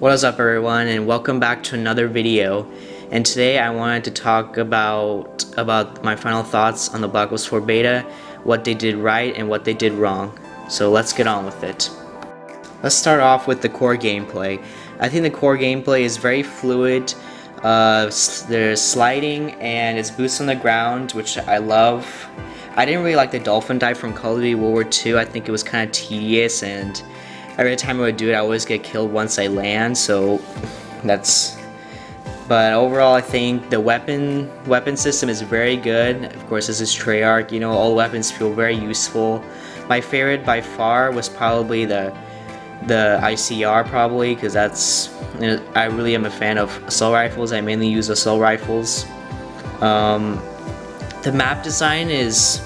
What is up everyone, and welcome back to another video. And today I wanted to talk about my final thoughts on the Black Ops 4 beta, what they did right and what they did wrong. So let's get on with it. Let's start off with the core gameplay. I think the core gameplay is very fluid. There's sliding and it's boots on the ground, which I love. I didn't really like the dolphin dive from Call of Duty World War II. I think it was kind of tedious, and every time I would do it, I always get killed once I land, so that's... But overall, I think the weapon system is very good. Of course, this is Treyarch, you know, all weapons feel very useful. My favorite by far was probably the ICR, probably, because that's... You know, I really am a fan of assault rifles. I mainly use assault rifles. The map design is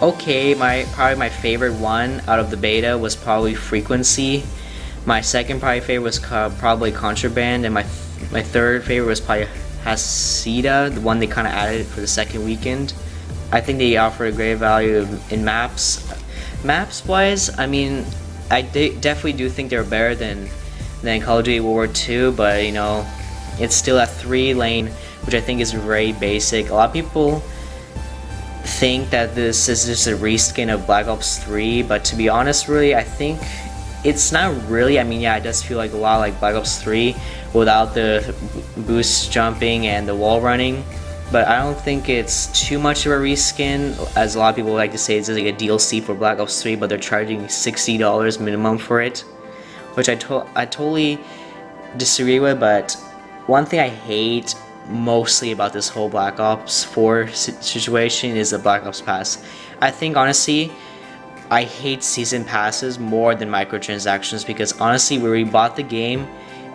okay. Probably my favorite one out of the beta was probably Frequency. My second probably favorite was probably Contraband, and my third favorite was probably Hasida, the one they kind of added for the second weekend. I think they offer a great value in maps. Maps wise, I mean, I definitely do think they're better than Call of Duty World War II, but you know, it's still a 3-lane, which I think is very basic. A lot of people think that this is just a reskin of Black Ops 3, but to be honest, really, I think it's not really. I mean, yeah, it does feel like a lot like Black Ops 3 without the boost jumping and the wall running, but I don't think it's too much of a reskin, as a lot of people like to say it's like a DLC for Black Ops 3, but they're charging $60 minimum for it, which I totally disagree with. But one thing I hate mostly about this whole Black Ops 4 situation is the Black Ops Pass. I think honestly, I hate season passes more than microtransactions, because honestly, we already bought the game,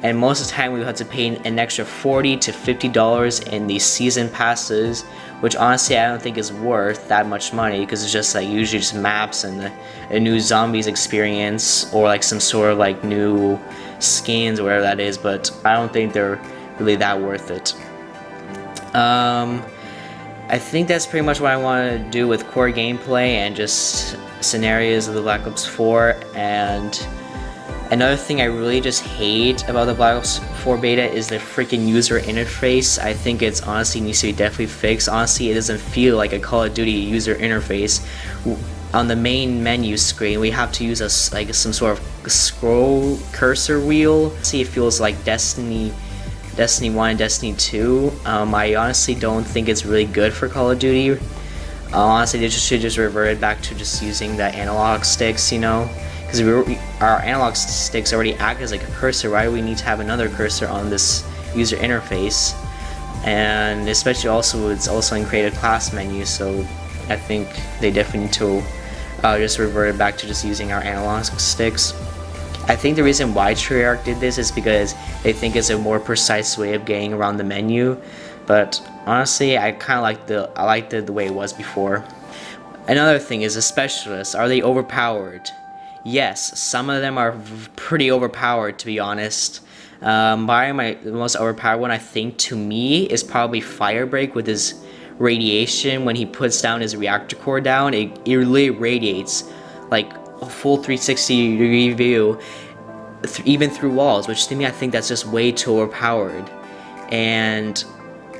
and most of the time we have to pay an extra $40 to $50 in these season passes, which honestly I don't think is worth that much money, because it's just like usually just maps and a new zombies experience, or like some sort of like new skins or whatever that is, but I don't think they're really that worth it. I think that's pretty much what I want to do with core gameplay and just scenarios of the Black Ops 4. And another thing I really just hate about the Black Ops 4 beta is the freaking user interface. I think it's honestly needs to be definitely fixed. Honestly, it doesn't feel like a Call of Duty user interface. On the main menu screen, we have to use like some sort of scroll cursor wheel. See, it feels like Destiny 1 and Destiny 2. I honestly don't think it's really good for Call of Duty. Honestly, they should just revert it back to just using the analog sticks, you know, because our analog sticks already act as like a cursor. Why do we need to have another cursor on this user interface? And especially also, it's also in creative class menu, so I think they definitely need to just revert it back to just using our analog sticks. I think the reason why Treyarch did this is because they think it's a more precise way of getting around the menu, but honestly, I kind of liked the way it was before. Another thing is the specialists. Are they overpowered? Yes, some of them are pretty overpowered, to be honest. The most overpowered one, I think, to me, is probably Firebreak with his radiation. When he puts down his reactor core down, it really radiates like a full 360-degree view, even through walls, which to me I think that's just way too overpowered. And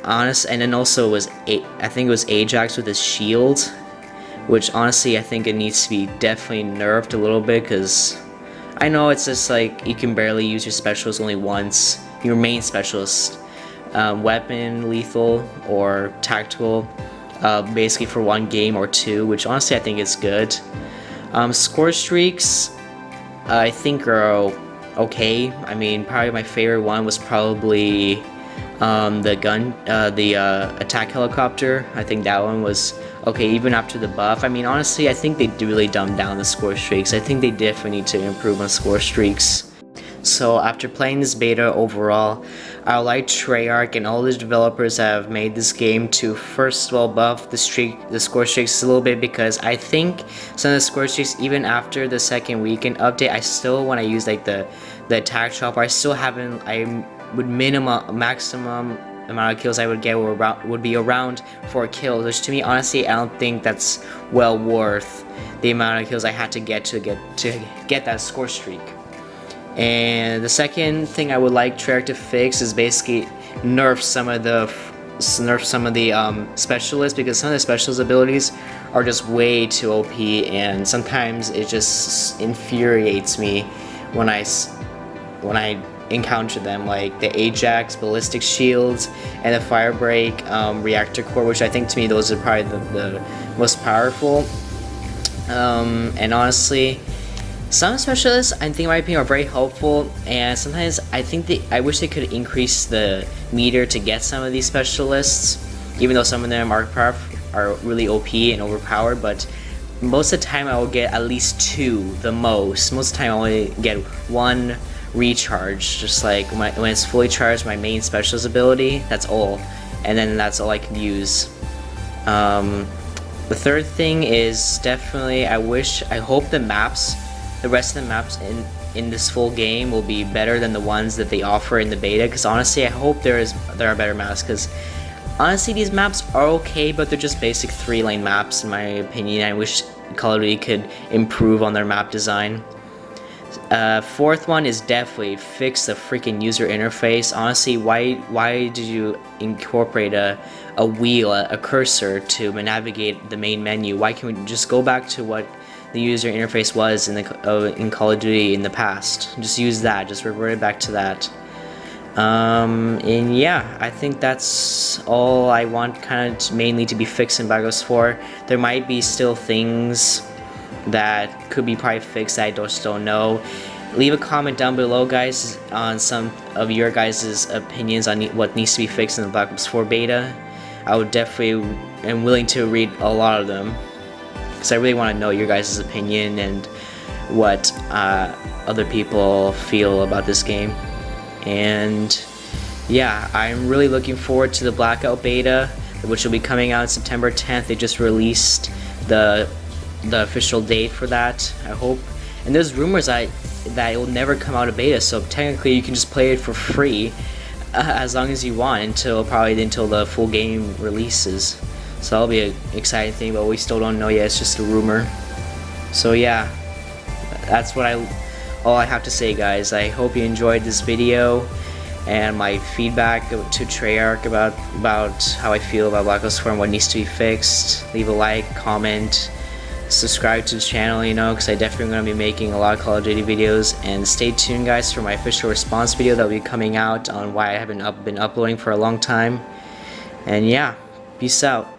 then also I think it was Ajax with his shield, which honestly I think it needs to be definitely nerfed a little bit, because I know it's just like you can barely use your specialist only once, your main specialist, weapon, lethal or tactical, basically for one game or two, which honestly I think is good. Score streaks, I think are okay. I mean, probably my favorite one was probably the attack helicopter. I think that one was okay, even after the buff. I mean, honestly, I think they really dumbed down the score streaks. I think they definitely need to improve on score streaks. So after playing this beta overall, I like Treyarch and all the developers that have made this game to first of all buff the score streaks a little bit, because I think some of the score streaks, even after the second weekend update, I still, when I use like the attack chopper, maximum amount of kills I would get would be around 4 kills, which to me honestly I don't think that's well worth the amount of kills I had to get that score streak. And the second thing I would like Treyarch to fix is basically nerf some of the specialists, because some of the specialist abilities are just way too OP, and sometimes it just infuriates me when I encounter them, like the Ajax ballistic shields and the fire break reactor core, which I think to me those are probably the most powerful. And honestly, some specialists I think in my opinion are very helpful, and sometimes I wish they could increase the meter to get some of these specialists, even though some of them are really OP and overpowered. But most of the time I will get at least 2 the most. Most of the time I only get 1 recharge, just like when it's fully charged, my main specialist ability, that's all, and then that's all I can use. The third thing is definitely I hope the rest of the maps in this full game will be better than the ones that they offer in the beta, because honestly I hope there are better maps, because honestly these maps are okay, but they're just basic 3-lane maps in my opinion. I wish Call of Duty could improve on their map design. Fourth one is definitely fix the freaking user interface. Honestly, why did you incorporate a wheel, a cursor to navigate the main menu? Why can't we just go back to what the user interface was in Call of Duty in the past? Just use that, just revert it back to that. And yeah, I think that's all I want kind of mainly to be fixed in Black Ops 4. There might be still things that could be probably fixed that I just don't know. Leave a comment down below, guys, on some of your guys' opinions on what needs to be fixed in the Black Ops 4 beta. I would definitely am willing to read a lot of them, because I really want to know your guys' opinion and what other people feel about this game. And yeah, I'm really looking forward to the Blackout beta, which will be coming out September 10th. They just released the official date for that, I hope. And there's rumors that it will never come out of beta, so technically you can just play it for free as long as you want until the full game releases. So that'll be an exciting thing, but we still don't know yet. It's just a rumor. So yeah, that's all I have to say, guys. I hope you enjoyed this video and my feedback to Treyarch about how I feel about Black Ops 4 and what needs to be fixed. Leave a like, comment, subscribe to the channel, because I definitely going to be making a lot of Call of Duty videos. And stay tuned, guys, for my official response video that will be coming out on why I haven't been uploading for a long time. And yeah, peace out.